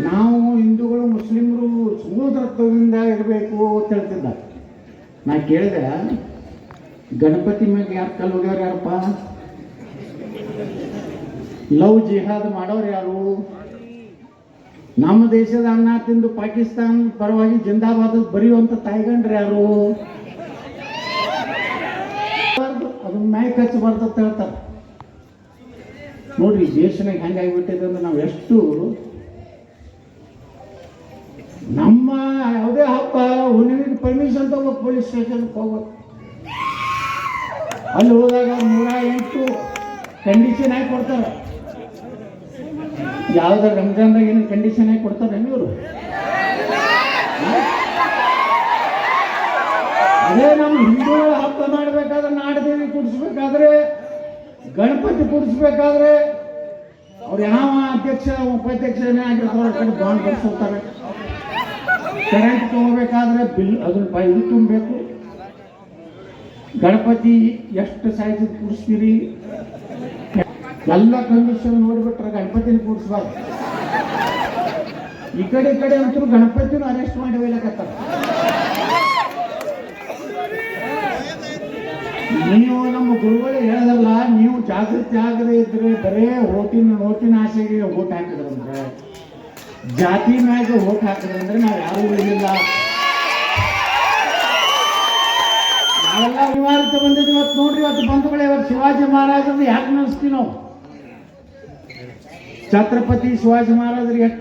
ನಾವು ಹಿಂದೂಗಳು ಮುಸ್ಲಿಮರು ಸಮುದ್ರತ್ವದಿಂದ ಇರಬೇಕು ಅಂತ ಹೇಳ್ತಿದ್ದ. ನಾ ಕೇಳಿದೆ, ಗಣಪತಿ ಮ್ಯಾಗ ಯಾರು ಕಲ್ಲು ಹೋಗ್ಯಾರ ಯಾರಪ್ಪ? ಲವ್ ಜಿಹಾದ್ ಮಾಡೋರು ಯಾರು? ನಮ್ಮ ದೇಶದ ಅನ್ನ ತಿಂದು ಪಾಕಿಸ್ತಾನ ಪರವಾಗಿ ಜಿಂದಾಬಾದ್ ಬರೆಯುವಂತ ತಾಯಿಗಂಡ್ರು ಯಾರು? ಅದನ್ನ ಮ್ಯಾಕ್ ಹಚ್ಚಬಾರ್ದು ಅಂತ ಹೇಳ್ತಾರೆ. ನೋಡ್ರಿ, ದೇಶನಾಗ ಹೆಂಗಾಗಿಬಿಟ್ಟಿದೆ ಅಂದ್ರೆ ನಾವು ಎಷ್ಟು ನಮ್ಮ ಯಾವುದೇ ಹಬ್ಬ ಹುಣ್ಣಿಮೆಗೆ ಪರ್ಮಿಷನ್ ತಗೋಬೇಕು, ಪೊಲೀಸ್ ಸ್ಟೇಷನ್ಗೆ ಹೋಗ್ಬೇಕು. ಅಲ್ಲಿ ಹೋದಾಗ 108 ಕಂಡೀಷನ್ ಆಗಿ ಕೊಡ್ತಾರೆ. ಯಾವ್ದಾರ ರಂಜಾನ್ದಾಗ ಏನು ಕಂಡೀಷನ್ ಆಗಿ ಕೊಡ್ತಾರೆ ಇವರು? ಅದೇ ನಮ್ಮ ಹಿಂದೂಗಳ ಹಬ್ಬ ಮಾಡಬೇಕಾದ್ರೆ, ನಾಡದೇವಿ ಕೂಡಿಸ್ಬೇಕಾದ್ರೆ, ಗಣಪತಿ ಕೂಡಿಸ್ಬೇಕಾದ್ರೆ ಅವ್ರು ಯಾವ ಅಧ್ಯಕ್ಷ ಉಪಾಧ್ಯಕ್ಷನೇ ಆಗಿರ್ತಾರೆ ಕಡೆ ಬಾಂಡ್ ಬರ್ಸ್ಕೊತಾರೆ. ಕರೆಂಟ್ ತಗೋಬೇಕಾದ್ರೆ ಬಿಲ್ ಅದನ್ನ ಇದು ತುಂಬಬೇಕು. ಗಣಪತಿ ಎಷ್ಟು ಸೈಜ್ ಕೂಡಿಸ್ತೀರಿ ಎಲ್ಲ ಕಂಡೀಷನ್ ನೋಡಿಬಿಟ್ರೆ ಗಣಪತಿನ ಕೂಡಿಸ್ಬಾರ್ದು. ಈ ಕಡೆ ಅಂತೂ ಗಣಪತಿನೂ ಅರೆಸ್ಟ್ ಮಾಡಿ ಒಯ್ಲಕತ್ತಾರ. ನೀವು ನಮ್ಮ ಗುರುಗಳು ಹೇಳದಲ್ಲ, ನೀವು ಜಾಗೃತಿ ಆಗದೆ ಇದ್ರೆ ಬರೇ ಓಟಿನ ಆಸೆಗೆ ಓಟ್ ಹಾಕಿದ್ರಂದ್ರೆ, ಜಾತಿ ಮ್ಯಾಗ ಓಟ್ ಹಾಕಿದ್ರಂದ್ರೆ ನಾವು ಯಾರೂ ಉಳಿದಿಲ್ಲ. ನಾವೆಲ್ಲ ಅನಿವಾರ್ಯತೆ ಬಂದಿದ್ವಿ. ಇವತ್ತು ನೋಡ್ರಿ, ಇವತ್ತು ಬಂಧುಗಳೇ, ಇವತ್ತು ಶಿವಾಜಿ ಮಹಾರಾಜರು ಯಾಕೆ ನೆನೆಸ್ತೀವಿ ನಾವು? ಛತ್ರಪತಿ ಶಿವಾಜಿ ಮಹಾರಾಜರಿಗೆ ಎಷ್ಟು